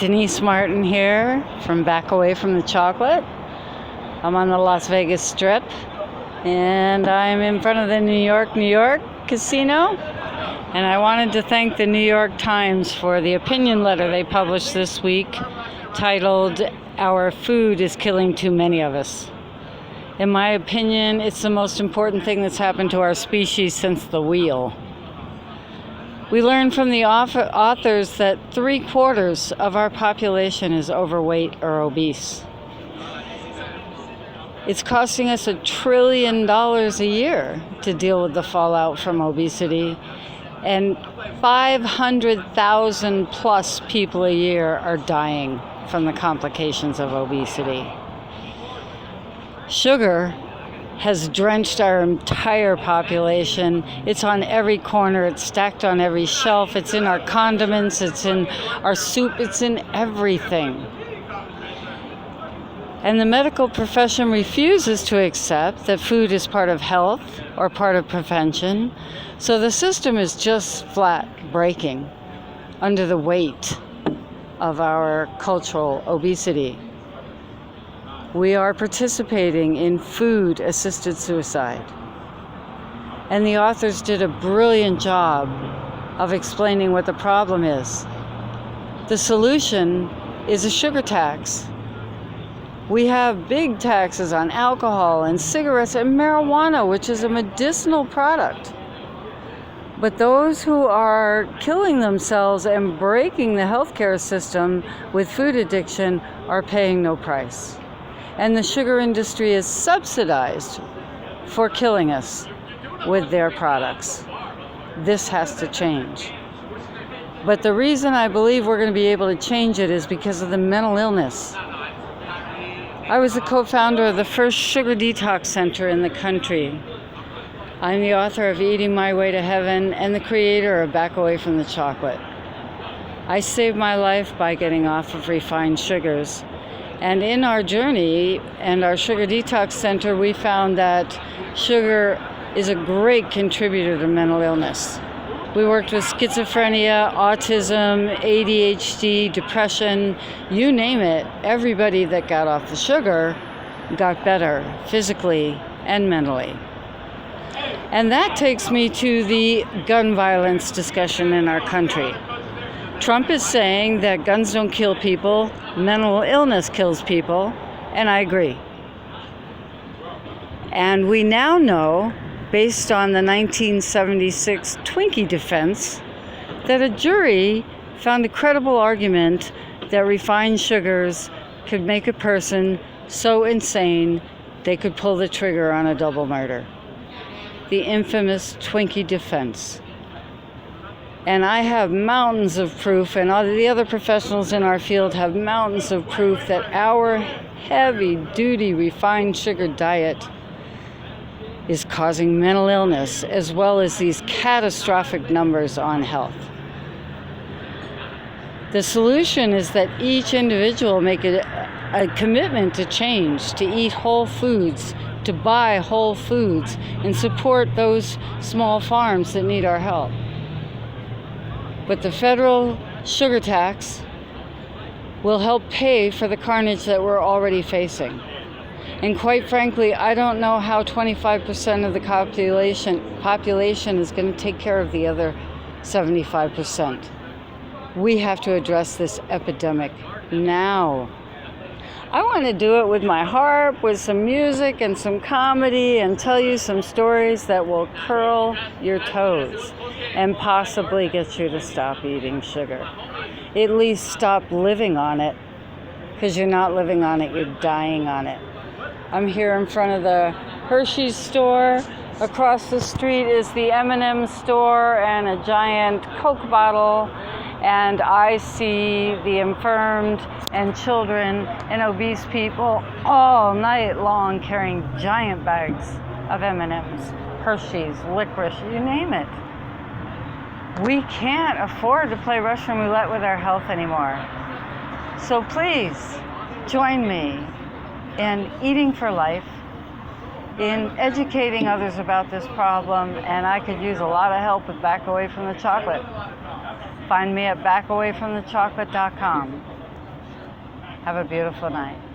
Denise Martin here from Back Away from the Chocolate. I'm on the Las Vegas Strip, and I'm in front of the New York casino. And I wanted to thank the New York Times for the opinion letter they published this week titled, "Our Food is Killing Too Many of Us." In my opinion, it's the most important thing that's happened to our species since the wheel. We learned from the authors that 3/4 of our population is overweight or obese. It's costing us $1 trillion a year to deal with the fallout from obesity, and 500,000 plus people a year are dying from the complications of obesity. Sugar has drenched our entire population. It's on every corner, it's stacked on every shelf, it's in our condiments, it's in our soup, it's in everything. And the medical profession refuses to accept that food is part of health or part of prevention, so the system is just flat breaking under the weight of our cultural obesity. We are participating in food-assisted suicide. And the authors did a brilliant job of explaining what the problem is. The solution is a sugar tax. We have big taxes on alcohol and cigarettes and marijuana, which is a medicinal product. But those who are killing themselves and breaking the healthcare system with food addiction are paying no price. And the sugar industry is subsidized for killing us with their products. This has to change. But the reason I believe we're going to be able to change it is because of the mental illness. I was the co-founder of the first sugar detox center in the country. I'm the author of Eating My Way to Heaven and the creator of Back Away from the Chocolate. I saved my life by getting off of refined sugars. And in our journey and our Sugar Detox Center, we found that sugar is a great contributor to mental illness. We worked with schizophrenia, autism, ADHD, depression, you name it. Everybody that got off the sugar got better physically and mentally. And that takes me to the gun violence discussion in our country. Trump is saying that guns don't kill people, mental illness kills people, and I agree. And we now know, based on the 1976 Twinkie defense, that a jury found a credible argument that refined sugars could make a person so insane they could pull the trigger on a double murder. The infamous Twinkie defense. And I have mountains of proof, and all the other professionals in our field have mountains of proof that our heavy-duty refined sugar diet is causing mental illness, as well as these catastrophic numbers on health. The solution is that each individual make a commitment to change, to eat whole foods, to buy whole foods, and support those small farms that need our help. But the federal sugar tax will help pay for the carnage that we're already facing. And quite frankly, I don't know how 25% of the population is going to take care of the other 75%. We have to address this epidemic now. I want to do it with my harp, with some music and some comedy, and tell you some stories that will curl your toes and possibly get you to stop eating sugar. At least stop living on it, because you're not living on it, you're dying on it. I'm here in front of the Hershey's store. Across the street is the M&M store and a giant Coke bottle. And I see the infirmed and children and obese people all night long carrying giant bags of M&Ms, Hershey's, licorice, you name it. We can't afford to play Russian roulette with our health anymore. So please join me in eating for life, in educating others about this problem, and I could use a lot of help with Back Away from the Chocolate. Find me at backawayfromthechocolate.com. Have a beautiful night.